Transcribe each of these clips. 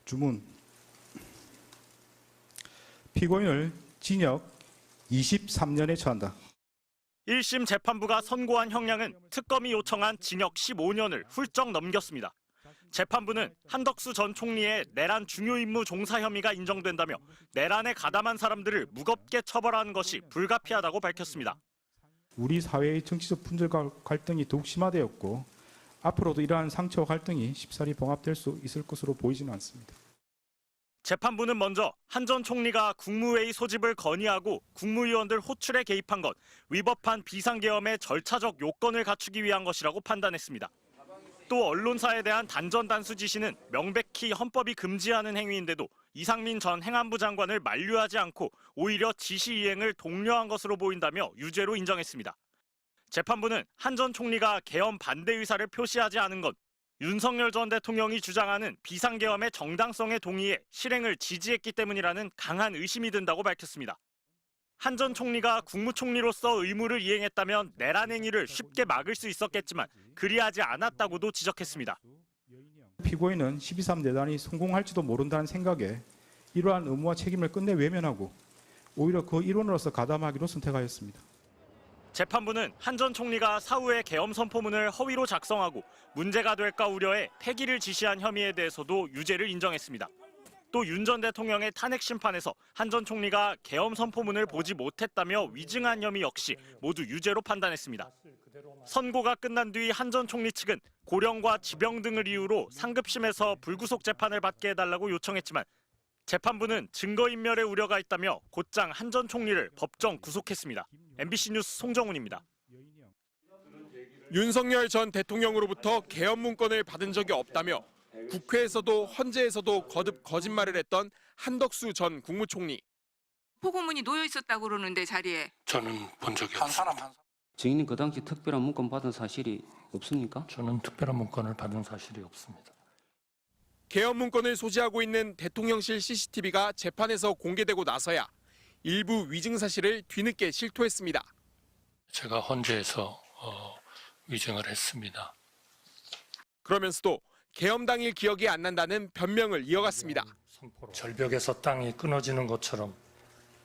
주문. 피고인을 징역 23년에 처한다. 1심 재판부가 선고한 형량은 특검이 요청한 징역 15년을 훌쩍 넘겼습니다. 재판부는 한덕수 전 총리의 내란 중요 임무 종사 혐의가 인정된다며 내란에 가담한 사람들을 무겁게 처벌하는 것이 불가피하다고 밝혔습니다. 우리 사회의 정치적 분열과 갈등이 더욱 심화되었고 앞으로도 이러한 상처와 갈등이 쉽사리 봉합될 수 있을 것으로 보이지는 않습니다. 재판부는 먼저 한 전 총리가 국무회의 소집을 건의하고 국무위원들 호출에 개입한 것, 위법한 비상계엄의 절차적 요건을 갖추기 위한 것이라고 판단했습니다. 또 언론사에 대한 단전단수 지시는 명백히 헌법이 금지하는 행위인데도 이상민 전 행안부 장관을 만류하지 않고 오히려 지시 이행을 독려한 것으로 보인다며 유죄로 인정했습니다. 재판부는 한 전 총리가 계엄 반대 의사를 표시하지 않은 것, 윤석열 전 대통령이 주장하는 비상계엄의 정당성에 동의해 실행을 지지했기 때문이라는 강한 의심이 든다고 밝혔습니다. 한 전 총리가 국무총리로서 의무를 이행했다면 내란 행위를 쉽게 막을 수 있었겠지만 그리하지 않았다고도 지적했습니다. 피고인은 12.3 내란이 성공할지도 모른다는 생각에 이러한 의무와 책임을 끝내 외면하고 오히려 그 일원으로서 가담하기로 선택하였습니다. 재판부는 한 전 총리가 사후에 계엄 선포문을 허위로 작성하고 문제가 될까 우려해 폐기를 지시한 혐의에 대해서도 유죄를 인정했습니다. 또 윤 전 대통령의 탄핵 심판에서 한 전 총리가 계엄 선포문을 보지 못했다며 위증한 혐의 역시 모두 유죄로 판단했습니다. 선고가 끝난 뒤 한 전 총리 측은 고령과 지병 등을 이유로 상급심에서 불구속 재판을 받게 해달라고 요청했지만 재판부는 증거인멸의 우려가 있다며 곧장 한 전 총리를 법정 구속했습니다. MBC 뉴스 송정훈입니다. 윤석열 전 대통령으로부터 계엄 문건을 받은 적이 없다며 국회에서도 헌재에서도 거듭 거짓말을 했던 한덕수 전 국무총리. 보고문이 놓여 있었다고 그러는데 자리에. 저는 본 적이 없습니다. 증인님 그 당시 특별한 문건 받은 사실이 없습니까? 저는 특별한 문건을 받은 사실이 없습니다. 계엄 문건을 소지하고 있는 대통령실 CCTV가 재판에서 공개되고 나서야 일부 위증 사실을 뒤늦게 실토했습니다. 제가 헌재에서 위증을 했습니다. 그러면서도 계엄 당일 기억이 안 난다는 변명을 이어갔습니다. 절벽에서 땅이 끊어지는 것처럼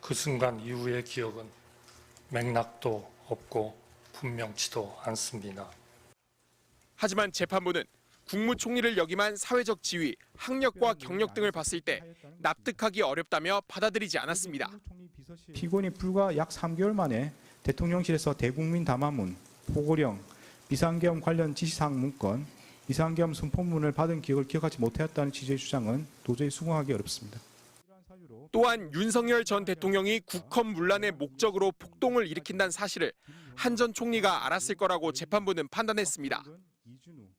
그 순간 이후의 기억은 맥락도 없고 분명치도 않습니다. 하지만 재판부는 국무총리를 역임한 사회적 지위, 학력과 경력 등을 봤을 때 납득하기 어렵다며 받아들이지 않았습니다. 피고인이 불과 약 3개월 만에 대통령실에서 대국민 담화문, 포고령, 비상계엄 관련 지시사항 문건, 비상계엄 선포문을 받은 기억을 기억하지 못했다는 취지의 주장은 도저히 수긍하기 어렵습니다. 또한 윤석열 전 대통령이 국헌 문란의 목적으로 폭동을 일으킨다는 사실을 한 전 총리가 알았을 거라고 재판부는 판단했습니다.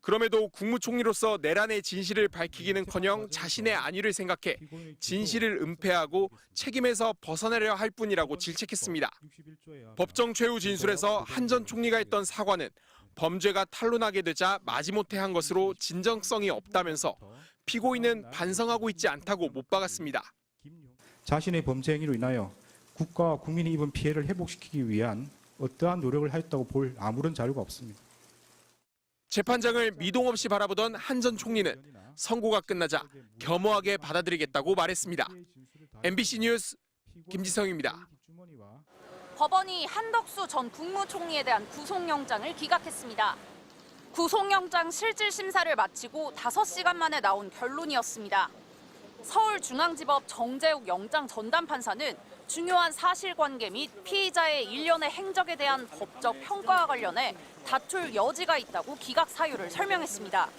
그럼에도 국무총리로서 내란의 진실을 밝히기는커녕 자신의 안위를 생각해 진실을 은폐하고 책임에서 벗어나려 할 뿐이라고 질책했습니다. 법정 최후 진술에서 한 전 총리가 했던 사과는 범죄가 탄로나게 되자 마지못해 한 것으로 진정성이 없다면서 피고인은 반성하고 있지 않다고 못 박았습니다. 자신의 범죄 행위로 인하여 국가와 국민이 입은 피해를 회복시키기 위한 어떠한 노력을 하였다고 볼 아무런 자료가 없습니다. 재판장을 미동 없이 바라보던 한 전 총리는 선고가 끝나자 겸허하게 받아들이겠다고 말했습니다. MBC 뉴스 김지성입니다. 법원이 한덕수 전 국무총리에 대한 구속영장을 기각했습니다. 구속영장 실질심사를 마치고 5시간 만에 나온 결론이었습니다. 서울중앙지법 정재욱 영장 전담 판사는 중요한 사실관계 및 피의자의 일련의 행적에 대한 법적 평가와 관련해 다툴 여지가 있다고 기각 사유를 설명했습니다.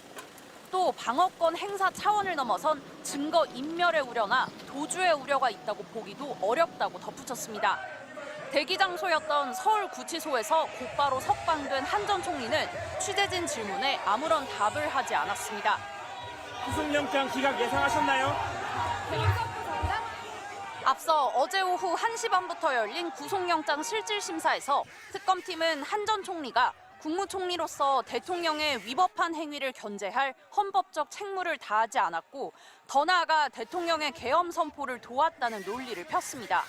또 방어권 행사 차원을 넘어선 증거 인멸의 우려나 도주의 우려가 있다고 보기도 어렵다고 덧붙였습니다. 대기 장소였던 서울구치소에서 곧바로 석방된 한 전 총리는 취재진 질문에 아무런 답을 하지 않았습니다. 구속영장 기각 예상하셨나요? 앞서 어제 오후 1시 반부터 열린 구속영장 실질심사에서 특검팀은 한 전 총리가 국무총리로서 대통령의 위법한 행위를 견제할 헌법적 책무를 다하지 않았고 더 나아가 대통령의 계엄 선포를 도왔다는 논리를 폈습니다.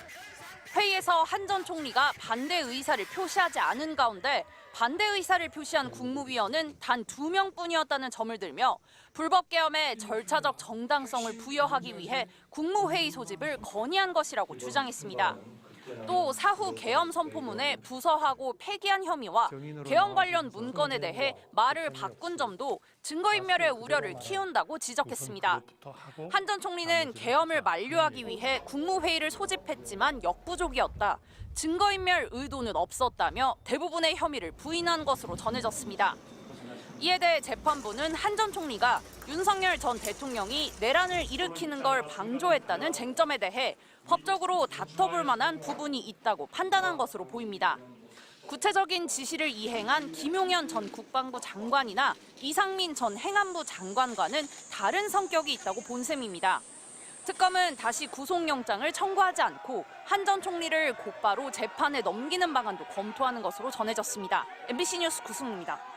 회의에서 한 전 총리가 반대 의사를 표시하지 않은 가운데 반대 의사를 표시한 국무위원은 단 2명뿐이었다는 점을 들며 불법 계엄에 절차적 정당성을 부여하기 위해 국무회의 소집을 건의한 것이라고 주장했습니다. 또 사후 계엄 선포문에 부서하고 폐기한 혐의와 계엄 관련 문건에 대해 말을 바꾼 점도 증거인멸의 우려를 키운다고 지적했습니다. 한 전 총리는 계엄을 만료하기 위해 국무회의를 소집했지만 역부족이었다. 증거인멸 의도는 없었다며 대부분의 혐의를 부인한 것으로 전해졌습니다. 이에 대해 재판부는 한 전 총리가 윤석열 전 대통령이 내란을 일으키는 걸 방조했다는 쟁점에 대해 법적으로 다퉈볼 만한 부분이 있다고 판단한 것으로 보입니다. 구체적인 지시를 이행한 김용현 전 국방부 장관이나 이상민 전 행안부 장관과는 다른 성격이 있다고 본 셈입니다. 특검은 다시 구속영장을 청구하지 않고 한 전 총리를 곧바로 재판에 넘기는 방안도 검토하는 것으로 전해졌습니다. MBC 뉴스 구승우입니다.